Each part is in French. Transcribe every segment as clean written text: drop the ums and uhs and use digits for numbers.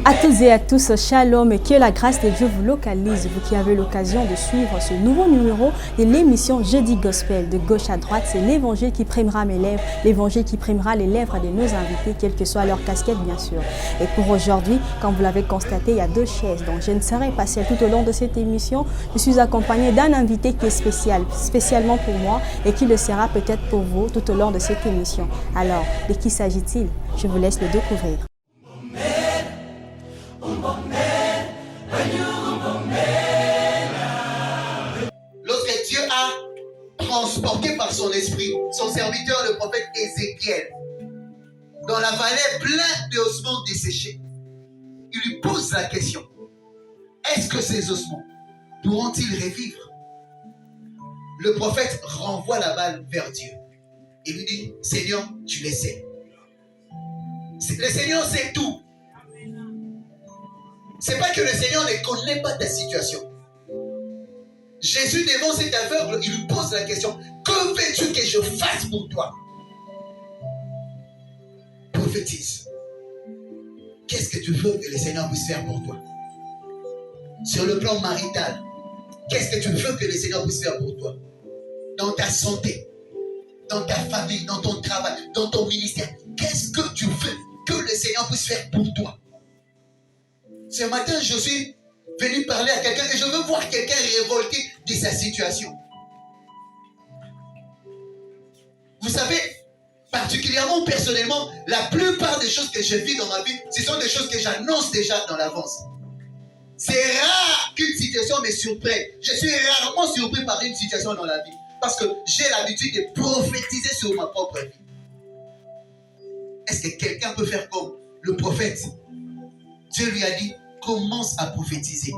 À toutes et à tous, shalom et que la grâce de Dieu vous localise, vous qui avez l'occasion de suivre ce nouveau numéro de l'émission Jeudi Gospel. De gauche à droite, c'est l'évangile qui primera mes lèvres, l'évangile qui primera les lèvres de nos invités, quelle que soit leur casquette bien sûr. Et pour aujourd'hui, comme vous l'avez constaté, il y a deux chaises, donc je ne serai pas seule tout au long de cette émission. Je suis accompagnée d'un invité qui est spécial, spécialement pour moi et qui le sera peut-être pour vous tout au long de cette émission. Alors, de qui s'agit-il? Je vous laisse le découvrir. Lorsque Dieu a transporté par son esprit son serviteur, le prophète Ézéchiel, dans la vallée pleine d'ossements desséchés, il lui pose la question: est-ce que ces ossements pourront-ils revivre? Le prophète renvoie la balle vers Dieu et lui dit: Seigneur, tu le sais. Le Seigneur sait tout. C'est pas que le Seigneur ne connaît pas ta situation. Jésus, devant cet aveugle, il lui pose la question: que veux-tu que je fasse pour toi? Prophétise. Qu'est-ce que tu veux que le Seigneur puisse faire pour toi? Sur le plan marital, qu'est-ce que tu veux que le Seigneur puisse faire pour toi? Dans ta santé, dans ta famille, dans ton travail, dans ton ministère, qu'est-ce que tu veux que le Seigneur puisse faire pour toi? Ce matin, je suis venu parler à quelqu'un et je veux voir quelqu'un révolté de sa situation. Vous savez, particulièrement personnellement, la plupart des choses que je vis dans ma vie, ce sont des choses que j'annonce déjà dans l'avance. C'est rare qu'une situation me surprenne. Je suis rarement surpris par une situation dans la vie parce que j'ai l'habitude de prophétiser sur ma propre vie. Est-ce que quelqu'un peut faire comme le prophète? Dieu lui a dit: commence à prophétiser.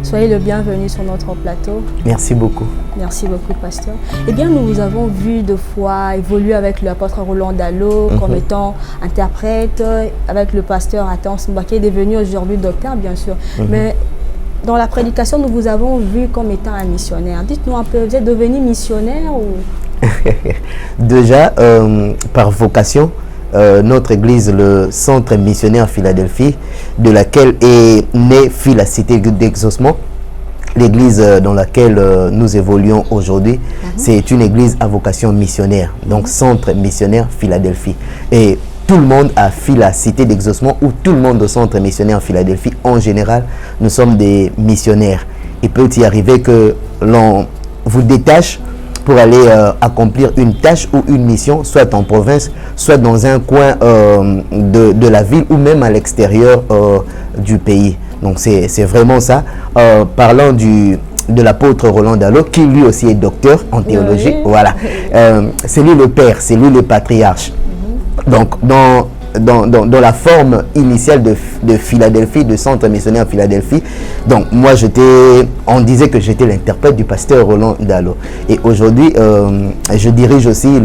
Soyez le bienvenu sur notre plateau. Merci beaucoup. Merci beaucoup, pasteur. Eh bien, nous vous avons vu deux fois évoluer avec l'apôtre Roland Dalo comme étant interprète, avec le pasteur Athan Simba qui est devenu aujourd'hui docteur, bien sûr. Mais dans la prédication, nous vous avons vu comme étant un missionnaire. Dites-nous un peu, vous êtes devenu missionnaire ou... Déjà, par vocation, notre église, le centre missionnaire Philadelphie, de laquelle est née la cité d'exaucement, l'église dans laquelle nous évoluons aujourd'hui, c'est une église à vocation missionnaire, donc centre missionnaire Philadelphie. Et tout le monde a la cité d'exaucement ou tout le monde au centre missionnaire Philadelphie, en général, nous sommes des missionnaires. Il peut y arriver que l'on vous détache pour aller accomplir une tâche ou une mission, soit en province, soit dans un coin de la ville ou même à l'extérieur du pays. Donc c'est vraiment ça. Parlant de l'apôtre Roland Dalo, qui lui aussi est docteur en théologie, voilà. C'est lui le père, c'est lui le patriarche. Donc dans la forme initiale de Philadelphie, de centre missionnaire Philadelphie. Donc moi on disait que j'étais l'interprète du pasteur Roland Dalo. Et aujourd'hui, je dirige aussi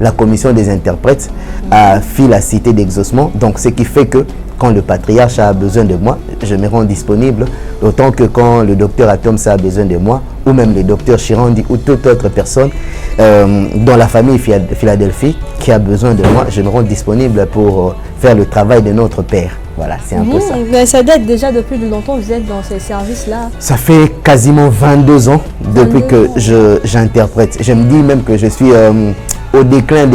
la commission des interprètes à la cité d'exaucement. Donc ce qui fait que quand le patriarche a besoin de moi, je me rends disponible. Autant que quand le docteur Atom a besoin de moi, ou même le docteur Chirandi ou toute autre personne dans la famille Philadelphie qui a besoin de moi, je me rends disponible pour faire le travail de notre Père. Voilà, c'est un peu ça. Mais ça date déjà depuis longtemps que vous êtes dans ces services-là? Ça fait quasiment 22 ans depuis que j'interprète. Je me dis même que je suis au déclin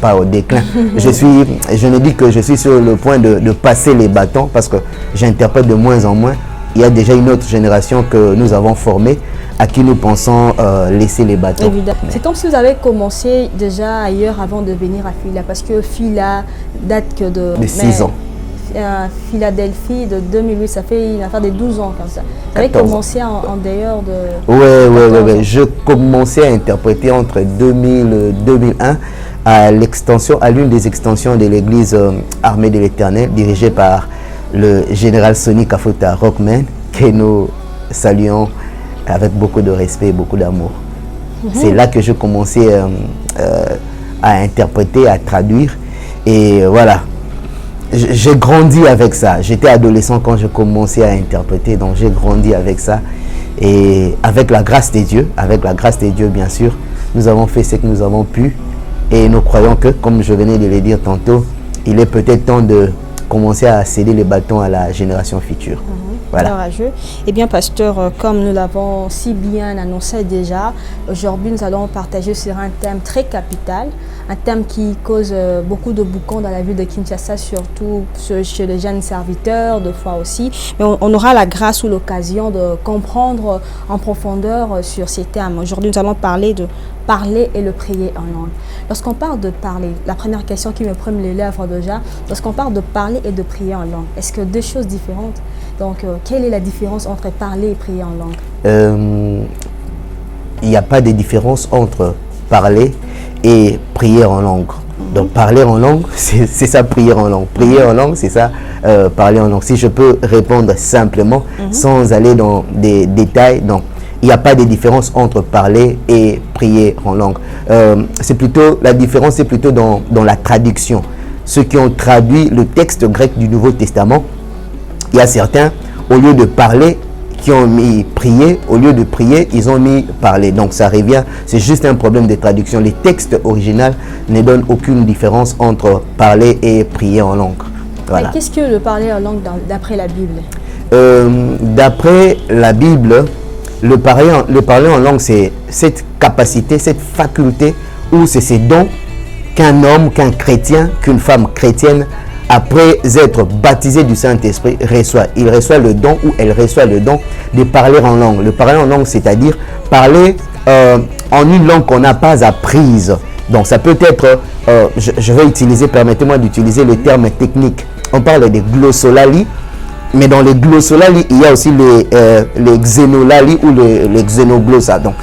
pas au déclin. Je me dis que je suis sur le point de passer les bâtons parce que j'interprète de moins en moins. Il y a déjà une autre génération que nous avons formée à qui nous pensons laisser les bâtons. Évidemment. C'est comme si vous avez commencé déjà ailleurs avant de venir à Phila, parce que Phila date que de 6 ans. Philadelphie de 2008, ça fait une affaire de 12 ans comme ça. Vous avez commencé en dehors de... Oui. Je commençais à interpréter entre 2000 et 2001 à l'une des extensions de l'église Armée de l'Éternel, dirigée par le général Sonny Kafuta Rockman, que nous saluons avec beaucoup de respect et beaucoup d'amour. C'est là que je commençais à interpréter, à traduire. Et voilà, j'ai grandi avec ça. J'étais adolescent quand je commençais à interpréter, donc j'ai grandi avec ça. Et avec la grâce de Dieu bien sûr, nous avons fait ce que nous avons pu et nous croyons que, comme je venais de le dire tantôt, il est peut-être temps de commencer à céder les bâtons à la génération future. Voilà. Courageux. Eh bien, pasteur, comme nous l'avons si bien annoncé déjà, aujourd'hui nous allons partager sur un thème très capital, un thème qui cause beaucoup de boucans dans la ville de Kinshasa, surtout chez les jeunes serviteurs, de foi aussi. Mais on aura la grâce ou l'occasion de comprendre en profondeur sur ces thèmes. Aujourd'hui, nous allons parler de parler et le prier en langue. Lorsqu'on parle de parler, la première question qui me prime les lèvres déjà, lorsqu'on parle de parler et de prier en langue, est-ce que deux choses différentes? Donc, quelle est la différence entre parler et prier en langue? Il n'y a pas de différence entre parler et prier en langue. Donc, parler en langue, c'est ça, prier en langue. Prier en langue, c'est ça, parler en langue. Si je peux répondre simplement, sans aller dans des détails, donc, il n'y a pas de différence entre parler et prier en langue. C'est plutôt, la différence est plutôt dans la traduction. Ceux qui ont traduit le texte grec du Nouveau Testament, il y a certains, au lieu de parler, qui ont mis prier, au lieu de prier, ils ont mis parler. Donc ça revient, c'est juste un problème de traduction. Les textes originaux ne donnent aucune différence entre parler et prier en langue. Voilà. Qu'est-ce que le parler en langue d'après la Bible? D'après la Bible, le parler en langue, c'est cette capacité, cette faculté, ou c'est ces dons qu'un homme, qu'un chrétien, qu'une femme chrétienne, après être baptisé du Saint-Esprit, reçoit. Il reçoit le don, ou elle reçoit le don de parler en langue. Le parler en langue, c'est-à-dire parler en une langue qu'on n'a pas apprise. Donc ça peut être, je vais utiliser, permettez-moi d'utiliser le terme technique. On parle des glossolali. Mais dans les glossolali, il y a aussi les xénolali ou les xénoglossa. Donc,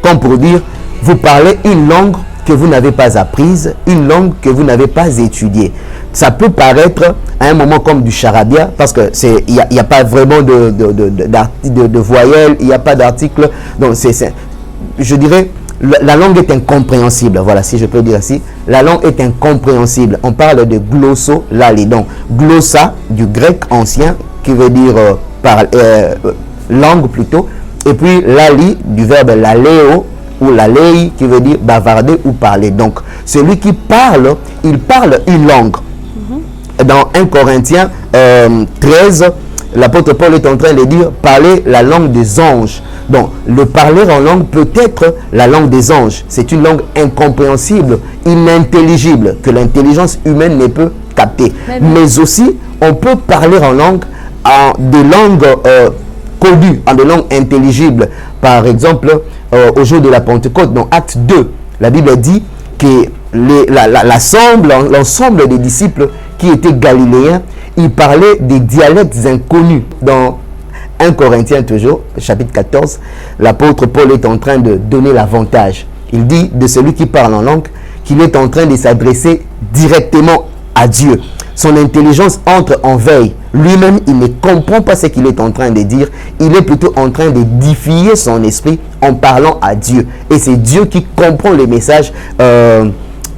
comme pour dire, vous parlez une langue que vous n'avez pas apprise, une langue que vous n'avez pas étudiée. Ça peut paraître à un moment comme du charabia, parce que il n'y a pas vraiment de voyelles, il n'y a pas d'article. Donc, je dirais, la langue est incompréhensible. Voilà, si je peux dire ainsi. La langue est incompréhensible. On parle de glossolali. Donc, glossa, du grec ancien, qui veut dire langue plutôt. Et puis, lali, du verbe laleo, ou lalei, qui veut dire bavarder ou parler. Donc, celui qui parle, il parle une langue. Dans 1 Corinthiens 13, l'apôtre Paul est en train de dire parler la langue des anges. Donc, le parler en langue peut être la langue des anges. C'est une langue incompréhensible, inintelligible, que l'intelligence humaine ne peut capter. Mais aussi, on peut parler en langue, en des langues connues, en des langues intelligibles. Par exemple, au jour de la Pentecôte, dans Acte 2, la Bible dit que l'ensemble des disciples qui étaient galiléens, ils parlaient des dialectes inconnus. Dans 1 Corinthiens toujours, chapitre 14, l'apôtre Paul est en train de donner l'avantage. Il dit de celui qui parle en langue qu'il est en train de s'adresser directement à Dieu. Son intelligence entre en veille. Lui-même, il ne comprend pas ce qu'il est en train de dire. Il est plutôt en train d'édifier son esprit en parlant à Dieu. Et c'est Dieu qui comprend les messages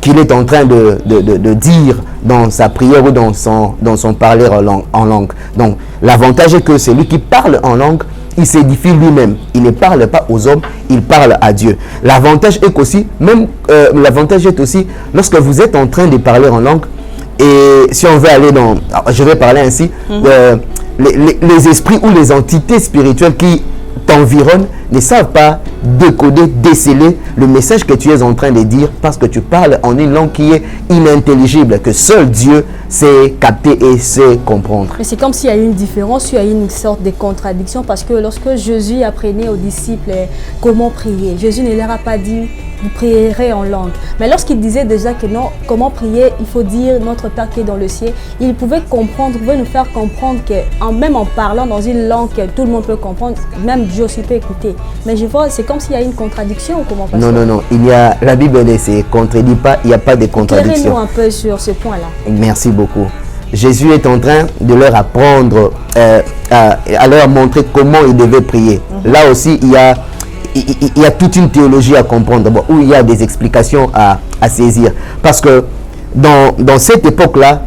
qu'il est en train de dire dans sa prière ou dans son parler en langue. Donc, l'avantage est que celui qui parle en langue, il s'édifie lui-même. Il ne parle pas aux hommes, il parle à Dieu. L'avantage est aussi, lorsque vous êtes en train de parler en langue, et si on veut aller dans, je vais parler ainsi, les esprits ou les entités spirituelles qui t'environnent ne savent pas décoder, déceler le message que tu es en train de dire, parce que tu parles en une langue qui est inintelligible, que seul Dieu sait capter et sait comprendre. Mais c'est comme s'il y a une différence, il y a une sorte de contradiction, parce que lorsque Jésus apprenait aux disciples comment prier, Jésus ne leur a pas dit vous prierez en langue. Mais lorsqu'il disait déjà que non, comment prier, il faut dire notre Père qui est dans le ciel, il pouvait comprendre, il pouvait nous faire comprendre que même en parlant dans une langue que tout le monde peut comprendre, même Dieu aussi peut écouter. Mais je vois, c'est comme s'il y a une contradiction ou comment passer. Non, la Bible ne se contredit pas, il n'y a pas de contradiction. Éclairez-nous un peu sur ce point-là. Merci beaucoup. Jésus est en train de leur apprendre, à leur montrer comment ils devaient prier. Là aussi, il y a toute une théologie à comprendre, où il y a des explications à saisir. Parce que dans cette époque-là,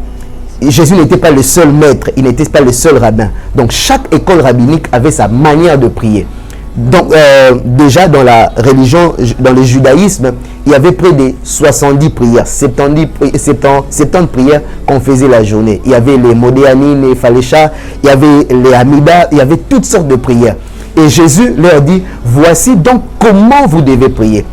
Jésus n'était pas le seul maître, il n'était pas le seul rabbin. Donc chaque école rabbinique avait sa manière de prier. Donc, déjà dans la religion, dans le judaïsme, il y avait près de 70 prières, 70 prières qu'on faisait la journée. Il y avait les Modéanines, les Falécha, il y avait les Hamida, il y avait toutes sortes de prières. Et Jésus leur dit, voici donc comment vous devez prier.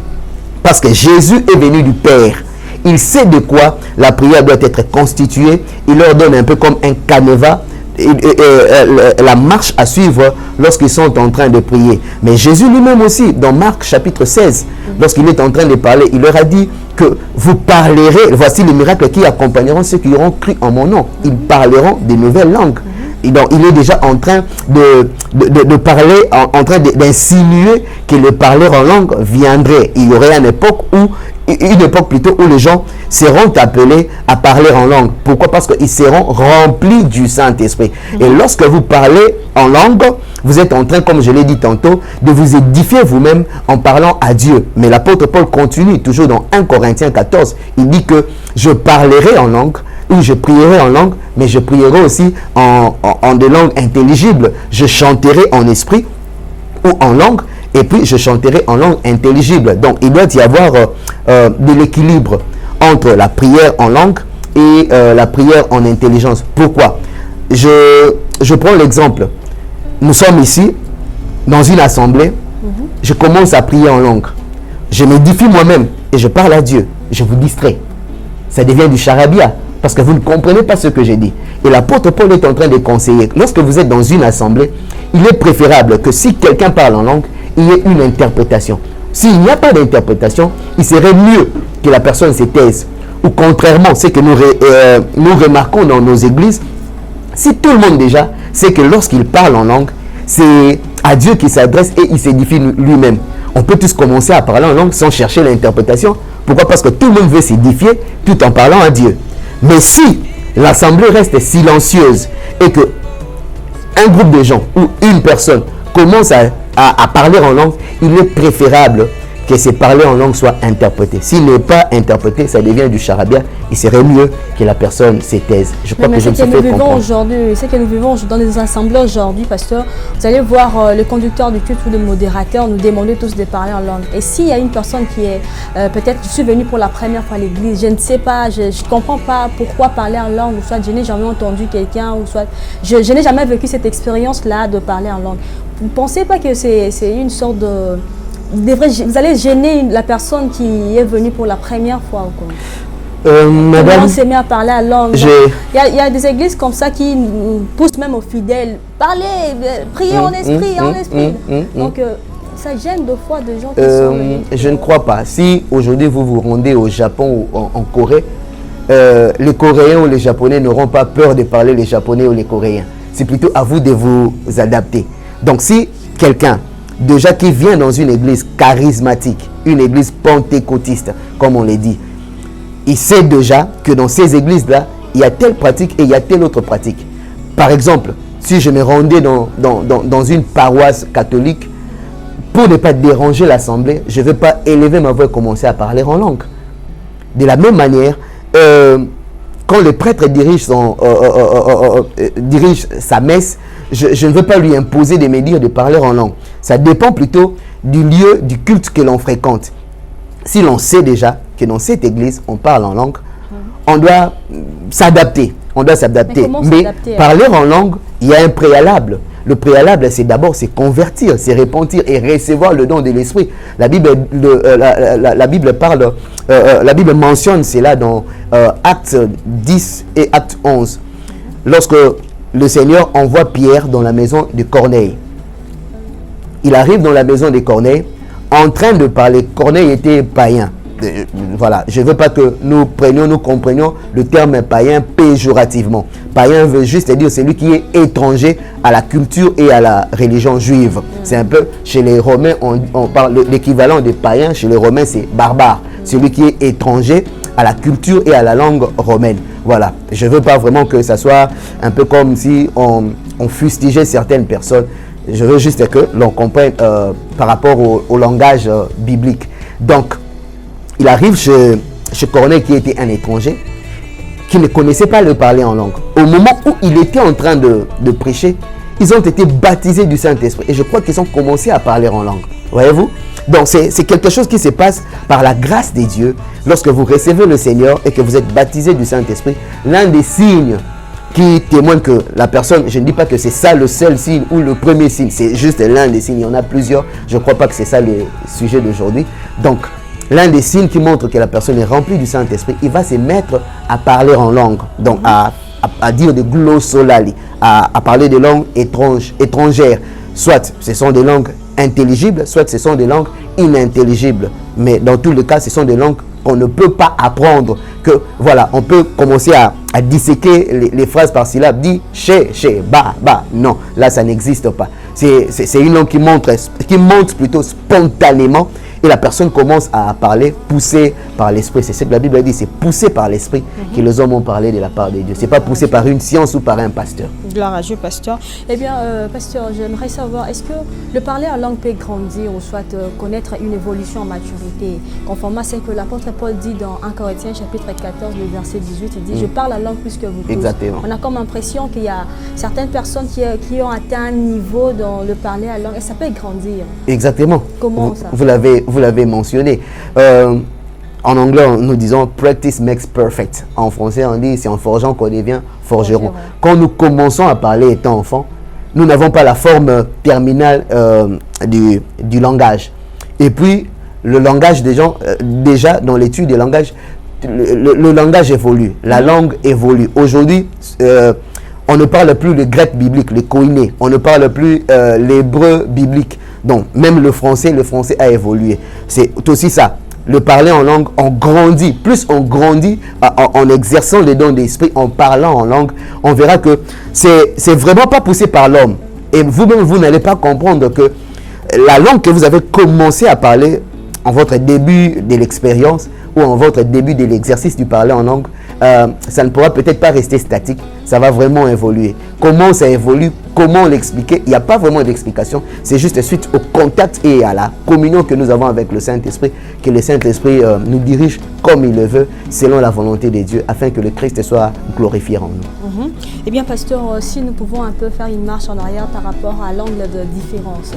Parce que Jésus est venu du Père. Il sait de quoi la prière doit être constituée. Il leur donne un peu comme un canevas, la marche à suivre lorsqu'ils sont en train de prier. Mais Jésus lui-même aussi, dans Marc chapitre 16, lorsqu'il est en train de parler, il leur a dit que vous parlerez, voici les miracles qui accompagneront ceux qui auront cru en mon nom. Ils parleront de nouvelles langues. Et donc, il est déjà en train de parler, en train d'insinuer que le parler en langue viendrait. Il y aurait une époque plutôt où les gens seront appelés à parler en langue. Pourquoi? Parce qu'ils seront remplis du Saint-Esprit. Et lorsque vous parlez en langue, vous êtes en train, comme je l'ai dit tantôt, de vous édifier vous-même en parlant à Dieu. Mais l'apôtre Paul continue, toujours dans 1 Corinthiens 14, il dit que je parlerai en langue, ou je prierai en langue, mais je prierai aussi en des langues intelligibles. Je chanterai en esprit ou en langue, et puis je chanterai en langue intelligible. Donc, il doit y avoir de l'équilibre entre la prière en langue et la prière en intelligence. Pourquoi? Je prends l'exemple. Nous sommes ici, dans une assemblée. Je commence à prier en langue. Je m'édifie moi-même et je parle à Dieu. Je vous distrais. Ça devient du charabia parce que vous ne comprenez pas ce que j'ai dit. Et l'apôtre Paul est en train de conseiller. Lorsque vous êtes dans une assemblée, il est préférable que si quelqu'un parle en langue, il y ait une interprétation. S'il n'y a pas d'interprétation, il serait mieux que la personne se taise. Ou contrairement, c'est que nous remarquons dans nos églises, si tout le monde déjà sait que lorsqu'il parle en langue, c'est à Dieu qu'il s'adresse et il s'édifie lui-même. On peut tous commencer à parler en langue sans chercher l'interprétation. Pourquoi? Parce que tout le monde veut s'édifier tout en parlant à Dieu. Mais si l'assemblée reste silencieuse et que un groupe de gens ou une personne commence à parler en langue, il est préférable que ces parler en langue soit interprété. S'il n'est pas interprété, ça devient du charabia. Il serait mieux que la personne se taise. Je crois que je me suis fait comprendre. C'est que nous vivons dans des assemblées aujourd'hui, pasteur. Vous allez voir le conducteur du culte ou le modérateur nous demander tous de parler en langue. Et s'il y a une personne qui est peut-être, je suis venue pour la première fois à l'église, je ne sais pas, je ne comprends pas pourquoi parler en langue, ou soit je n'ai jamais entendu quelqu'un, ou soit je n'ai jamais vécu cette expérience-là de parler en langue. Vous ne pensez pas que c'est une sorte de... Vous allez gêner la personne qui est venue pour la première fois ou quoi? Madame, on s'est mis à parler à langue. Il y a des églises comme ça qui poussent même aux fidèles. Parlez, priez en esprit, en esprit. Donc, ça gêne deux fois des gens qui sont venus. Je ne crois pas. Si aujourd'hui vous vous rendez au Japon ou en Corée, les Coréens ou les Japonais n'auront pas peur de parler les Japonais ou les Coréens. C'est plutôt à vous de vous adapter. Donc, si quelqu'un déjà qui vient dans une église charismatique, une église pentecôtiste, comme on l'a dit, il sait déjà que dans ces églises-là, il y a telle pratique et il y a telle autre pratique. Par exemple, si je me rendais dans une paroisse catholique, pour ne pas déranger l'assemblée, je ne vais pas élever ma voix et commencer à parler en langue. De la même manière, quand le prêtre dirige sa messe, je ne veux pas lui imposer de me dire de parler en langue. Ça dépend plutôt du lieu, du culte que l'on fréquente. Si l'on sait déjà que dans cette église, on parle en langue, on doit s'adapter. Mais parler en langue, il y a un préalable. Le préalable, c'est d'abord se convertir, se repentir et recevoir le don de l'esprit. La Bible mentionne cela dans Actes 10 et Actes 11. Lorsque le Seigneur envoie Pierre dans la maison de Corneille. Il arrive dans la maison de Corneille en train de parler. Corneille était païen. Voilà, je ne veux pas que nous comprenions le terme païen péjorativement. Païen veut juste dire celui qui est étranger à la culture et à la religion juive. C'est un peu, chez les Romains, on parle l'équivalent de païen, chez les Romains c'est barbare. Celui qui est étranger à la culture et à la langue romaine. Voilà, je ne veux pas vraiment que ça soit un peu comme si on fustigeait certaines personnes. Je veux juste que l'on comprenne par rapport au langage biblique. Donc, il arrive chez Corneille qui était un étranger, qui ne connaissait pas le parler en langue. Au moment où il était en train de prêcher, ils ont été baptisés du Saint-Esprit. Et je crois qu'ils ont commencé à parler en langue. Voyez-vous? Donc c'est quelque chose qui se passe par la grâce de Dieu. Lorsque vous recevez le Seigneur et que vous êtes baptisé du Saint-Esprit, l'un des signes qui témoigne que la personne, je ne dis pas que c'est ça le seul signe ou le premier signe, c'est juste l'un des signes, il y en a plusieurs, je ne crois pas que c'est ça le sujet d'aujourd'hui. Donc, l'un des signes qui montre que la personne est remplie du Saint-Esprit, il va se mettre à parler en langue, donc à dire des glossolali, à parler des langues étrangères. Soit ce sont des langues intelligibles, soit ce sont des langues inintelligibles. Mais dans tous les cas, ce sont des langues qu'on ne peut pas apprendre. Que voilà, on peut commencer à disséquer les phrases par syllabe, dit chez, ba. Non, là ça n'existe pas. C'est une langue qui monte plutôt spontanément. Et la personne commence à parler, poussée par l'esprit. C'est ce que la Bible dit, c'est poussé par l'esprit que les hommes ont parlé de la part de Dieu. Ce n'est pas poussé par une science ou par un pasteur. Gloire à Dieu, pasteur. Eh bien, pasteur, j'aimerais savoir, est-ce que le parler en langue peut grandir ou soit connaître une évolution en maturité? Conformément à ce que l'apôtre Paul dit dans 1 Corinthiens chapitre 14, le verset 18, il dit, je parle la langue plus que vous tous. Exactement. On a comme impression qu'il y a certaines personnes qui ont atteint un niveau dans le parler à langue et ça peut grandir. Exactement. Comment ça? Vous l'avez mentionné. En anglais, nous disons « practice makes perfect ». En français, on dit « c'est en forgeant qu'on devient forgeron ». Quand nous commençons à parler étant enfant, nous n'avons pas la forme terminale du langage. Et puis, le langage des gens, déjà dans l'étude des langages, le langage évolue, la langue évolue. Aujourd'hui, on ne parle plus le grec biblique, le koiné. On ne parle plus l'hébreu biblique. Donc, même le français a évolué. C'est aussi ça. Le parler en langue, on grandit. Plus on grandit en exerçant les dons d'esprit, en parlant en langue, on verra que c'est vraiment pas poussé par l'homme. Et vous-même, vous n'allez pas comprendre que la langue que vous avez commencé à parler en votre début de l'expérience ou en votre début de l'exercice du parler en langue, ça ne pourra peut-être pas rester statique, ça va vraiment évoluer. Comment ça évolue, comment l'expliquer? Il n'y a pas vraiment d'explication, c'est juste suite au contact et à la communion que nous avons avec le Saint-Esprit, que le Saint-Esprit nous dirige comme il le veut, selon la volonté de Dieu, afin que le Christ soit glorifié en nous. Eh bien, pasteur, si nous pouvons un peu faire une marche en arrière par rapport à l'angle de différence.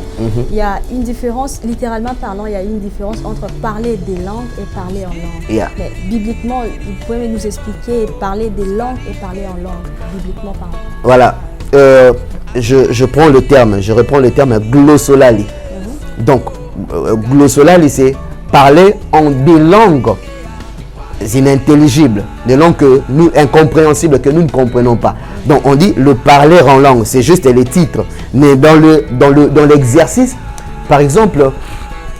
Il y a une différence, littéralement parlant, il y a une différence entre parler des langues et parler en langue. Mais bibliquement, vous pouvez nous expliquer parler des langues et parler en langue, bibliquement parlant. Voilà. Je reprends le terme glossolali. Donc, glossolali, c'est parler en des langues inintelligibles, des langues incompréhensibles que nous ne comprenons pas. Donc, on dit le parler en langue, c'est juste les titres. Mais dans l'exercice, par exemple,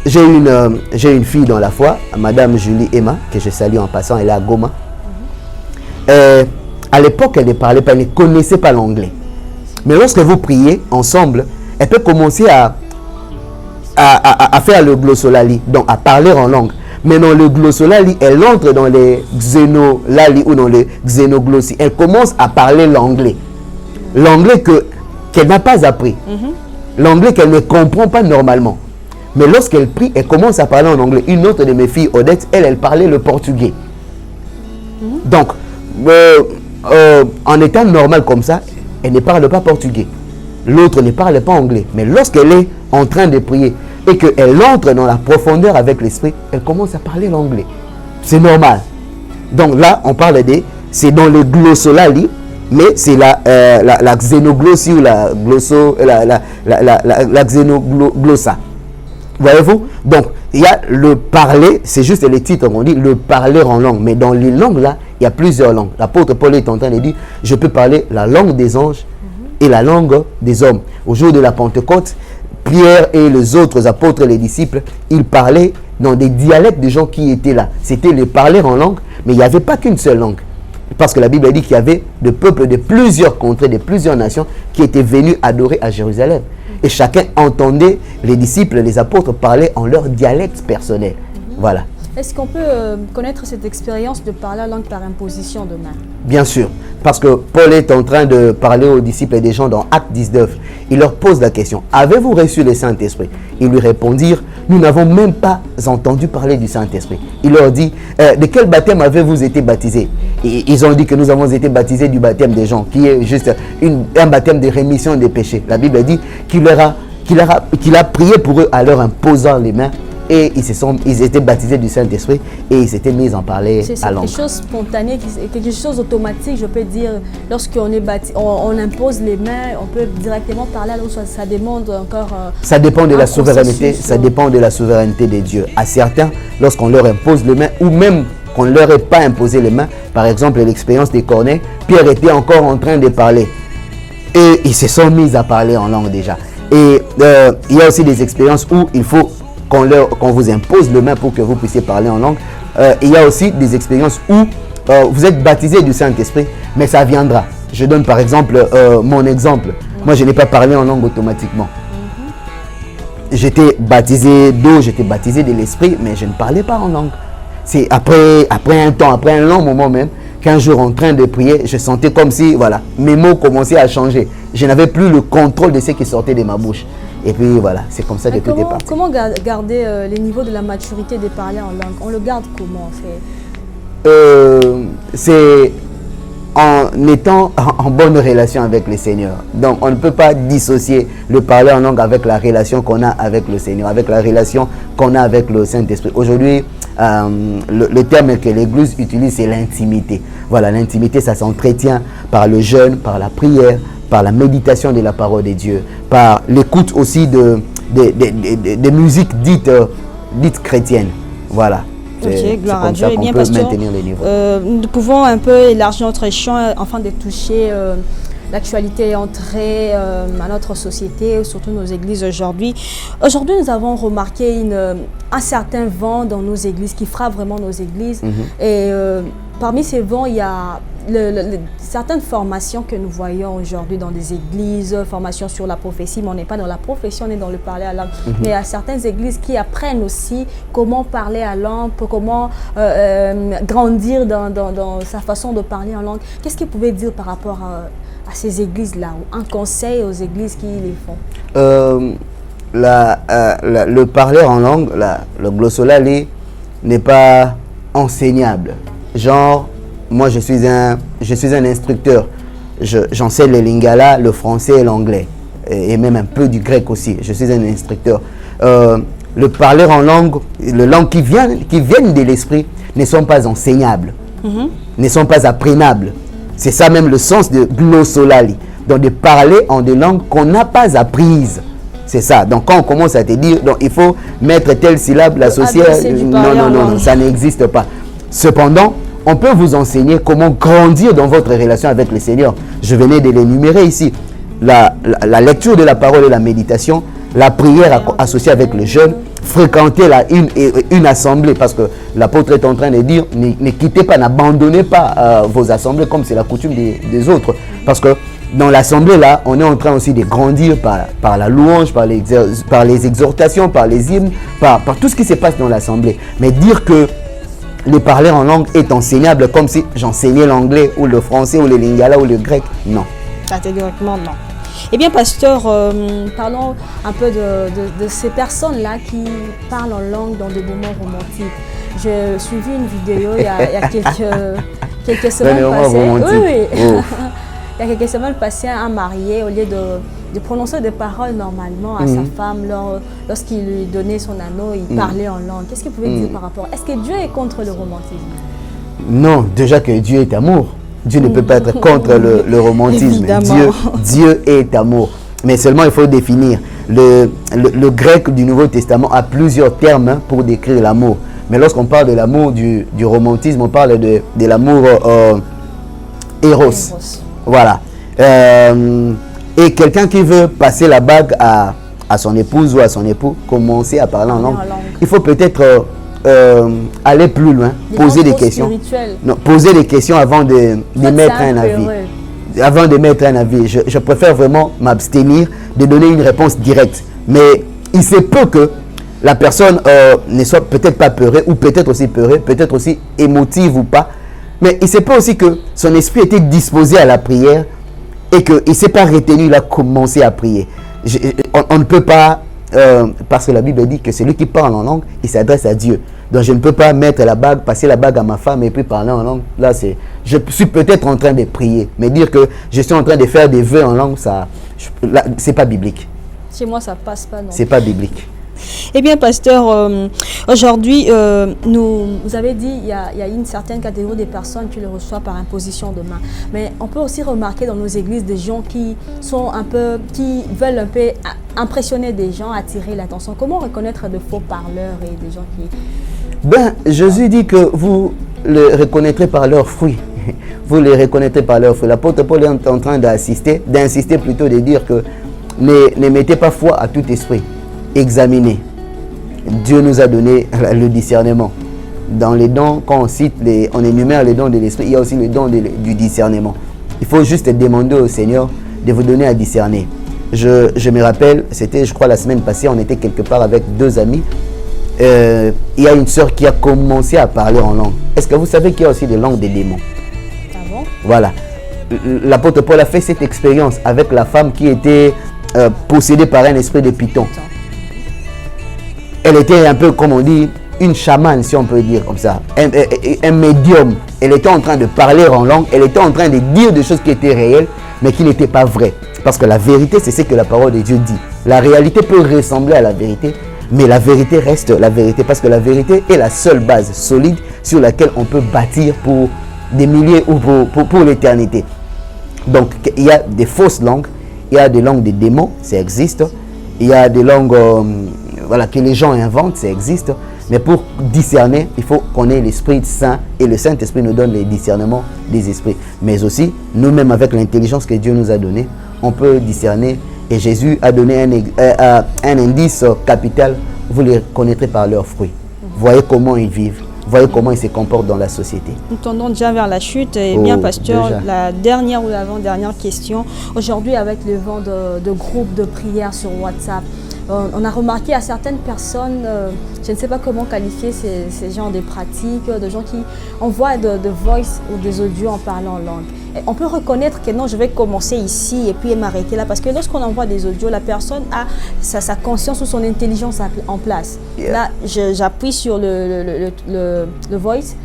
j'ai une fille dans la foi, Madame Julie Emma, que je salue en passant, elle est à Goma. À l'époque, elle ne parlait pas, elle ne connaissait pas l'anglais. Mais lorsque vous priez ensemble, elle peut commencer à faire le glossolali, donc à parler en langue. Mais dans le glossolali, elle entre dans les xénolali ou dans les xénoglossie. Elle commence à parler l'anglais. L'anglais qu'elle n'a pas appris. L'anglais qu'elle ne comprend pas normalement. Mais lorsqu'elle prie, elle commence à parler en anglais. Une autre de mes filles, Odette, elle parlait le portugais. Donc, en étant normal comme ça, elle ne parle pas portugais. L'autre ne parle pas anglais. Mais lorsqu'elle est en train de prier et qu'elle entre dans la profondeur avec l'esprit, elle commence à parler l'anglais. C'est normal. Donc là, on parle c'est dans le glossolali, mais c'est la xénoglossie ou la xénoglossa. Voyez-vous? Donc, il y a le parler, c'est juste les titres, on dit le parler en langue. Mais dans les langues là, il y a plusieurs langues. L'apôtre Paul est en train de dire, je peux parler la langue des anges et la langue des hommes. Au jour de la Pentecôte, Pierre et les autres apôtres et les disciples, ils parlaient dans des dialectes des gens qui étaient là. C'était le parler en langue, mais il n'y avait pas qu'une seule langue. Parce que la Bible dit qu'il y avait des peuples de plusieurs contrées, de plusieurs nations qui étaient venus adorer à Jérusalem. Et chacun entendait les disciples, les apôtres parler en leur dialecte personnel. Voilà. Est-ce qu'on peut connaître cette expérience de parler la langue par imposition de main? Bien sûr, parce que Paul est en train de parler aux disciples et des gens dans Acte 19. Il leur pose la question, avez-vous reçu le Saint-Esprit? Ils lui répondirent, nous n'avons même pas entendu parler du Saint-Esprit. Il leur dit, de quel baptême avez-vous été baptisés? Et ils ont dit que nous avons été baptisés du baptême des gens, qui est juste un baptême de rémission des péchés. La Bible dit qu'il a prié pour eux en leur imposant les mains. Et ils étaient baptisés du Saint-Esprit et ils s'étaient mis en parler à langue. C'est quelque chose spontané, quelque chose d'automatique, je peux dire. Lorsqu'on est on impose les mains, on peut directement parler à langue. Ça demande encore. Ça dépend de la souveraineté. Ça dépend de la souveraineté de Dieu. À certains, lorsqu'on leur impose les mains, ou même qu'on ne leur ait pas imposé les mains, par exemple l'expérience des Corneilles, Pierre était encore en train de parler et ils se sont mis à parler en langue déjà. Et il y a aussi des expériences où il faut qu'on vous impose le main pour que vous puissiez parler en langue. Il y a aussi des expériences où vous êtes baptisé du Saint-Esprit, mais ça viendra. Je donne par exemple mon exemple. Moi, je n'ai pas parlé en langue automatiquement. J'étais baptisé d'eau, j'étais baptisé de l'Esprit, mais je ne parlais pas en langue. C'est après un temps, après un long moment même, qu'un jour en train de prier, je sentais comme si voilà, mes mots commençaient à changer. Je n'avais plus le contrôle de ce qui sortait de ma bouche. Et puis voilà, c'est comme ça que tout est parti. Comment garder les niveaux de la maturité de parler en langue? On le garde comment en fait? C'est en étant en bonne relation avec le Seigneur. Donc on ne peut pas dissocier le parler en langue avec la relation qu'on a avec le Seigneur, avec la relation qu'on a avec le Saint-Esprit. Aujourd'hui, le terme que l'Église utilise, c'est l'intimité. Voilà, l'intimité, ça s'entretient par le jeûne, par la prière, par la méditation de la parole de Dieu, par l'écoute aussi de musiques dites chrétiennes. Voilà. Ok, gloire à Dieu. Eh bien, pasteur, nous pouvons un peu élargir notre champ afin de toucher l'actualité entrée à notre société, surtout nos églises aujourd'hui. Aujourd'hui, nous avons remarqué un certain vent dans nos églises qui frappe vraiment nos églises. Et parmi ces vents, il y a certaines formations que nous voyons aujourd'hui dans des églises, formations sur la prophétie, mais on n'est pas dans la prophétie, on est dans le parler à langue. Mais il y a certaines églises qui apprennent aussi comment parler à langue, comment grandir dans sa façon de parler en langue. Qu'est-ce que vous pouvez dire par rapport à ces églises-là, ou un conseil aux églises qui les font? Le parler en langue, le glossolali n'est pas enseignable. Genre, moi je suis un instructeur. J'enseigne le lingala, le français et l'anglais. Et même un peu du grec aussi. Je suis un instructeur. Le parler en langue, les langues qui viennent de l'esprit ne sont pas enseignables, ne sont pas apprenables. C'est ça même le sens de glossolali. Donc de parler en des langues qu'on n'a pas apprises. C'est ça. Donc quand on commence à te dire, donc il faut mettre telle syllabe, l'associer. Non, ça n'existe pas. Cependant, on peut vous enseigner comment grandir dans votre relation avec le Seigneur. Je venais de l'énumérer ici. La lecture de la parole et la méditation, la prière associée avec le jeûne, fréquenter une assemblée, parce que l'apôtre est en train de dire, ne quittez pas, n'abandonnez pas vos assemblées comme c'est la coutume des autres. Parce que dans l'assemblée, là, on est en train aussi de grandir par la louange, par les exhortations, par les hymnes, par tout ce qui se passe dans l'assemblée. Mais dire que le parler en langue est enseignable comme si j'enseignais l'anglais ou le français ou le lingala ou le grec, non. Catégoriquement, non. Eh bien, pasteur, parlons un peu de ces personnes-là qui parlent en langue dans des moments romantiques. J'ai suivi une vidéo il y a quelques semaines passées. Oui. Il y a quelques semaines passées, un marié, au lieu de prononcer des paroles normalement à sa femme, lorsqu'il lui donnait son anneau, il parlait en langue. Qu'est-ce que vous pouvez dire par rapport? Est-ce que Dieu est contre le romantisme? Non, déjà que Dieu est amour. Dieu ne peut pas être contre le romantisme. Dieu est amour. Mais seulement il faut définir. Le grec du Nouveau Testament a plusieurs termes pour décrire l'amour. Mais lorsqu'on parle de l'amour du romantisme, on parle de l'amour éros. Voilà. Et quelqu'un qui veut passer la bague à son épouse ou à son époux, commencer à parler en langue, il faut peut-être aller plus loin, poser des questions. Non, poser des questions avant de mettre un avis. Avant de mettre un avis, je préfère vraiment m'abstenir de donner une réponse directe. Mais il se peut que la personne ne soit peut-être pas peurée, ou peut-être aussi peurée, peut-être aussi émotive ou pas. Mais il se peut aussi que son esprit était disposé à la prière et qu'il ne s'est pas retenu, il a commencé à prier. On ne peut pas, parce que la Bible dit que celui qui parle en langue, il s'adresse à Dieu. Donc je ne peux pas mettre la bague, passer la bague à ma femme et puis parler en langue. Là, je suis peut-être en train de prier, mais dire que je suis en train de faire des vœux en langue, ça, c'est pas biblique. Chez moi, ça passe pas, non. C'est pas biblique. Eh bien, pasteur, aujourd'hui, vous avez dit il y a une certaine catégorie de personnes qui le reçoivent par imposition de main. Mais on peut aussi remarquer dans nos églises des gens qui veulent un peu impressionner des gens, attirer l'attention. Comment reconnaître de faux parleurs et des gens qui... Jésus dit que vous les reconnaîtrez par leurs fruits. Vous les reconnaîtrez par leurs fruits. L'apôtre Paul est en train d'insister plutôt, de dire que ne mettez pas foi à tout esprit. Examiner. Dieu nous a donné le discernement. Dans les dons, quand on cite, on énumère les dons de l'esprit, il y a aussi le don du discernement. Il faut juste demander au Seigneur de vous donner à discerner. Je me rappelle, c'était, je crois, la semaine passée, on était quelque part avec 2 amis. Il y a une sœur qui a commencé à parler en langue. Est-ce que vous savez qu'il y a aussi des langues des démons? Ah bon? Voilà. L'apôtre Paul a fait cette expérience avec la femme qui était possédée par un esprit de python. Elle était un peu, comme on dit, une chamane, si on peut dire comme ça, un médium. Elle était en train de parler en langue, elle était en train de dire des choses qui étaient réelles, mais qui n'étaient pas vraies. Parce que la vérité, c'est ce que la parole de Dieu dit. La réalité peut ressembler à la vérité, mais la vérité reste la vérité, parce que la vérité est la seule base solide sur laquelle on peut bâtir pour des milliers ou pour l'éternité. Donc, il y a des fausses langues, il y a des langues des démons, ça existe. Il y a des langues que les gens inventent, ça existe. Mais pour discerner, il faut qu'on ait l'Esprit Saint, et le Saint-Esprit nous donne les discernements des esprits. Mais aussi, nous-mêmes, avec l'intelligence que Dieu nous a donnée, on peut discerner. Et Jésus a donné un indice capital. Vous les connaîtrez par leurs fruits. Voyez comment ils vivent. Voyez comment ils se comportent dans la société. Nous tendons déjà vers la chute. Et bien, pasteur, déjà. La dernière ou l'avant-dernière question. Aujourd'hui, avec le vent de groupes de prière sur WhatsApp, on a remarqué à certaines personnes, je ne sais pas comment qualifier ces genres de pratiques, de gens qui envoient de voice ou des audios en parlant en langue. Et on peut reconnaître que non, je vais commencer ici et puis m'arrêter là. Parce que lorsqu'on envoie des audios, la personne a sa conscience ou son intelligence en place. Yeah. Là, j'appuie sur le voice,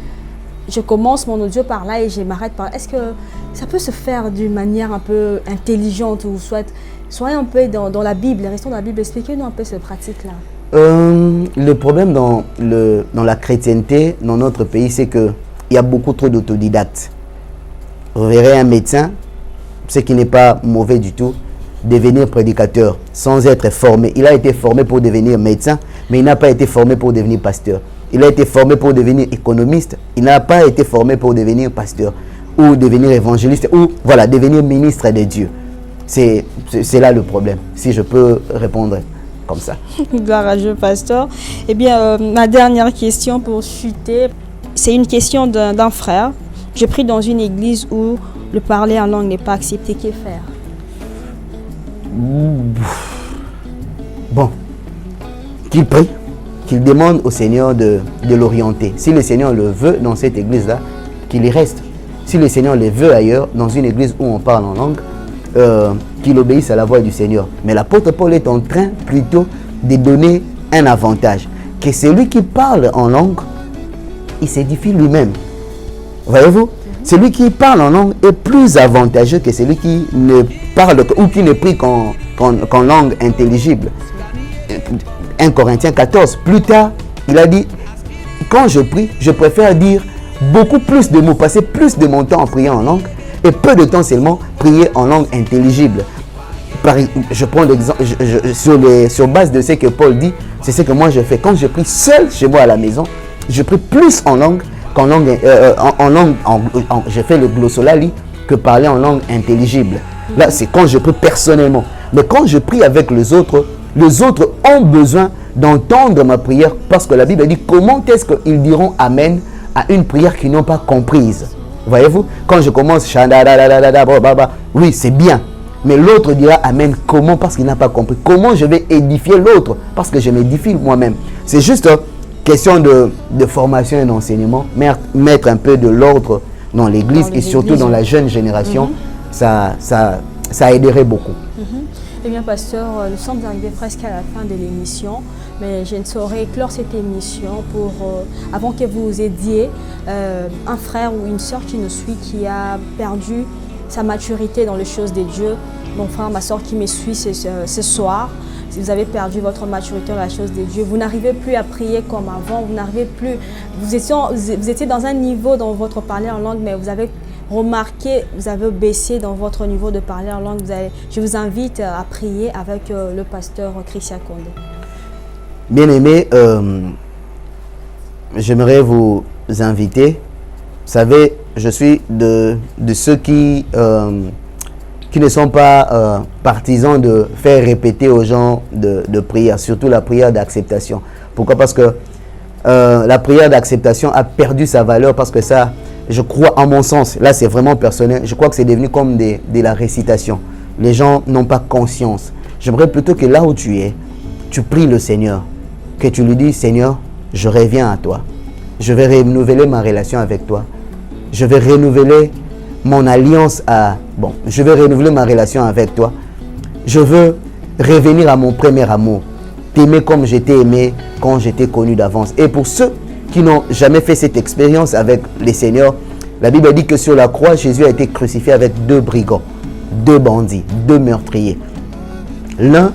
je commence mon audio par là et je m'arrête par là. Est-ce que ça peut se faire d'une manière un peu intelligente ou soyez un peu dans la Bible, restons dans la Bible, expliquez-nous un peu cette pratique-là. Le problème dans la chrétienté, dans notre pays, c'est qu'il y a beaucoup trop d'autodidactes. Vous verrez un médecin, ce qui n'est pas mauvais du tout, devenir prédicateur sans être formé. Il a été formé pour devenir médecin, mais il n'a pas été formé pour devenir pasteur. Il a été formé pour devenir économiste, il n'a pas été formé pour devenir pasteur ou devenir évangéliste ou devenir ministre de Dieu. C'est là le problème, si je peux répondre comme ça. Gloire à Dieu, pasteur. Eh bien, ma dernière question pour chuter, c'est une question d'un frère. Je prie dans une église où le parler en langue n'est pas accepté. Que faire? Bon, qu'il prie, qu'il demande au Seigneur de l'orienter. Si le Seigneur le veut dans cette église-là, qu'il y reste. Si le Seigneur le veut ailleurs, dans une église où on parle en langue, qu'il obéisse à la voix du Seigneur. Mais l'apôtre Paul est en train plutôt de donner un avantage. Que celui qui parle en langue, il s'édifie lui-même. Voyez-vous, celui qui parle en langue est plus avantageux que celui qui ne parle ou qui ne prie qu'en langue intelligible. 1 Corinthiens 14, plus tard, il a dit, quand je prie, je préfère dire beaucoup plus de mots, passer plus de mon temps en priant en langue et peu de temps seulement prier en langue intelligible. Je prends l'exemple, sur base de ce que Paul dit, c'est ce que moi je fais. Quand je prie seul chez moi à la maison, je prie plus en langue qu'en langue, je fais le glossolali que parler en langue intelligible. Là, c'est quand je prie personnellement. Mais quand je prie avec les autres ont besoin d'entendre ma prière parce que la Bible dit comment est-ce qu'ils diront Amen à une prière qu'ils n'ont pas comprise. Voyez-vous, quand je commence, oui, c'est bien. Mais l'autre dira amen. Comment? Parce qu'il n'a pas compris. Comment je vais édifier l'autre? Parce que je m'édifie moi-même. C'est juste question de formation et d'enseignement. Mettre un peu de l'ordre dans l'église et surtout dans la jeune génération. Ça aiderait beaucoup. Eh bien, pasteur, nous sommes arrivés presque à la fin de l'émission, mais je ne saurais clore cette émission avant que vous aidiez un frère ou une sœur qui nous suit, qui a perdu sa maturité dans les choses de Dieu. Mon frère, ma sœur qui me suit ce soir, si vous avez perdu votre maturité dans la chose de Dieu, vous n'arrivez plus à prier comme avant, vous n'arrivez plus, vous étiez dans un niveau dans votre parler en langue, mais vous avez remarqué, vous avez baissé dans votre niveau de parler en langue. Je vous invite à prier avec le pasteur Christian Condé. Bien-aimés, j'aimerais vous inviter. Vous savez, je suis de ceux qui ne sont pas partisans de faire répéter aux gens de prière, surtout la prière d'acceptation. Pourquoi? Parce que la prière d'acceptation a perdu sa valeur, parce que ça, je crois, en mon sens, là c'est vraiment personnel, je crois que c'est devenu comme de la récitation. Les gens n'ont pas conscience. J'aimerais plutôt que là où tu es, tu pries le Seigneur, que tu lui dis: Seigneur, je reviens à toi. Je vais renouveler ma relation avec toi. Je vais renouveler mon alliance je vais renouveler ma relation avec toi. Je veux revenir à mon premier amour. T'aimer comme je t'ai aimé quand je t'ai connu d'avance. Et pour ceux qui n'ont jamais fait cette expérience avec les seigneurs, la Bible dit que sur la croix, Jésus a été crucifié avec 2 brigands, 2 bandits, 2 meurtriers. L'un,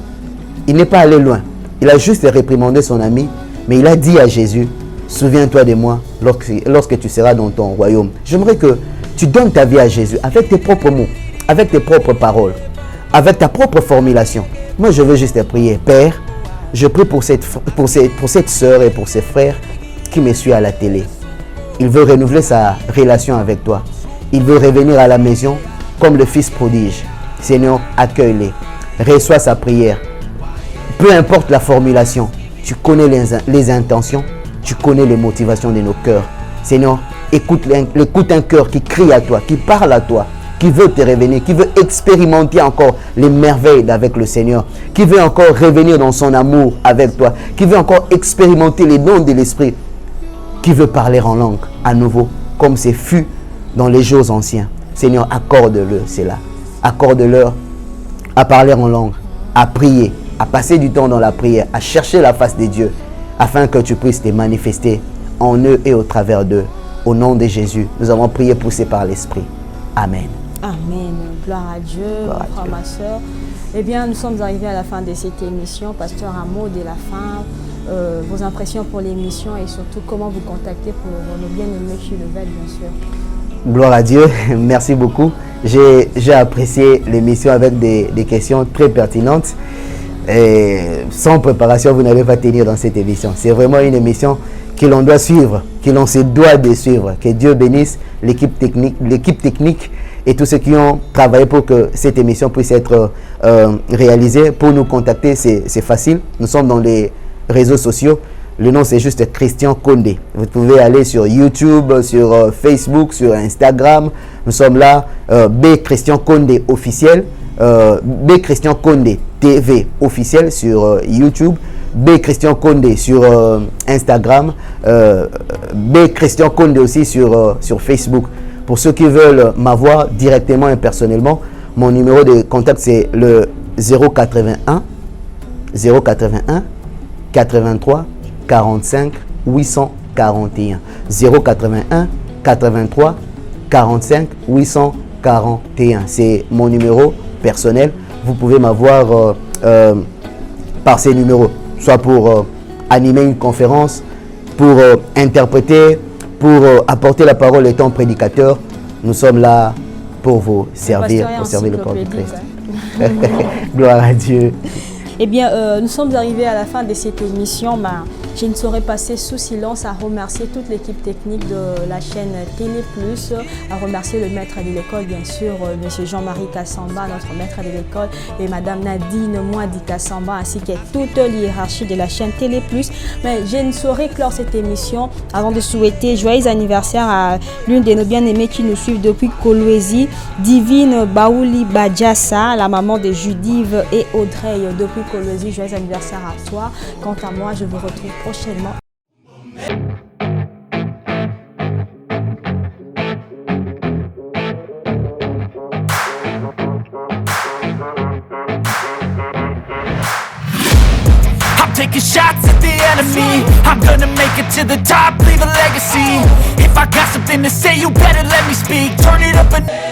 il n'est pas allé loin. Il a juste réprimandé son ami, mais il a dit à Jésus: souviens-toi de moi lorsque tu seras dans ton royaume. J'aimerais que tu donnes ta vie à Jésus avec tes propres mots, avec tes propres paroles, avec ta propre formulation. Moi, je veux juste prier. Père, je prie pour cette sœur et pour ses frères qui me suivent à la télé. Il veut renouveler sa relation avec toi. Il veut revenir à la maison comme le fils prodige. Seigneur, accueille-les. Reçois sa prière. Peu importe la formulation, tu connais les intentions, tu connais les motivations de nos cœurs. Seigneur, écoute un cœur qui crie à toi, qui parle à toi, qui veut te revenir, qui veut expérimenter encore les merveilles avec le Seigneur, qui veut encore revenir dans son amour avec toi, qui veut encore expérimenter les dons de l'Esprit, qui veut parler en langue à nouveau, comme c'est fut dans les jours anciens. Seigneur, accorde-le cela. Accorde-leur à parler en langue, à prier, à passer du temps dans la prière, à chercher la face de Dieu, afin que tu puisses te manifester en eux et au travers d'eux. Au nom de Jésus, nous avons prié poussé par l'Esprit. Amen. Amen. Gloire à Dieu, mon frère, ma soeur. Eh bien, nous sommes arrivés à la fin de cette émission. Pasteur, un mot de la fin, vos impressions pour l'émission et surtout comment vous contacter pour nos bien-aimés chez le Vel, bien sûr. Gloire à Dieu. Merci beaucoup. J'ai apprécié l'émission avec des questions très pertinentes. Et sans préparation, vous n'allez pas tenir dans cette émission. C'est vraiment une émission que l'on doit suivre, que l'on se doit de suivre. Que Dieu bénisse l'équipe technique et tous ceux qui ont travaillé pour que cette émission puisse être réalisée. Pour nous contacter, c'est facile. Nous sommes dans les réseaux sociaux. Le nom, c'est juste Christian Condé. Vous pouvez aller sur YouTube, sur Facebook, sur Instagram. Nous sommes là, B Christian Condé officiel, B Christian Condé TV officiel sur YouTube, B Christian Condé sur Instagram, B Christian Condé aussi sur Facebook. Pour ceux qui veulent m'avoir directement et personnellement, mon numéro de contact c'est le 081 83 45 841 081 83 45 841. C'est mon numéro personnel. Vous pouvez m'avoir par ces numéros, soit pour animer une conférence, pour interpréter, pour apporter la parole étant prédicateur. Nous sommes là pour vous servir, pour servir le corps de Christ. Gloire à Dieu. Eh bien, nous sommes arrivés à la fin de cette émission. Je ne saurais passer sous silence à remercier toute l'équipe technique de la chaîne Télé Plus, à remercier le maître de l'école, bien sûr, M. Jean-Marie Kassamba, notre maître de l'école, et Mme Nadine Mwadi Kassamba, ainsi que toute l'hiérarchie de la chaîne Télé Plus. Mais je ne saurais clore cette émission avant de souhaiter joyeux anniversaire à l'une de nos bien-aimés qui nous suivent depuis Kolwezi, Divine Baouli Badjassa, la maman de Judive et Audrey depuis Kolwezi. Joyeux anniversaire à toi. Quant à moi, je vous retrouve prochainement. Taking shots at the enemy. I'm gonna make it to the top, leave a legacy. If I got something to say, you better let me speak. Turn it up and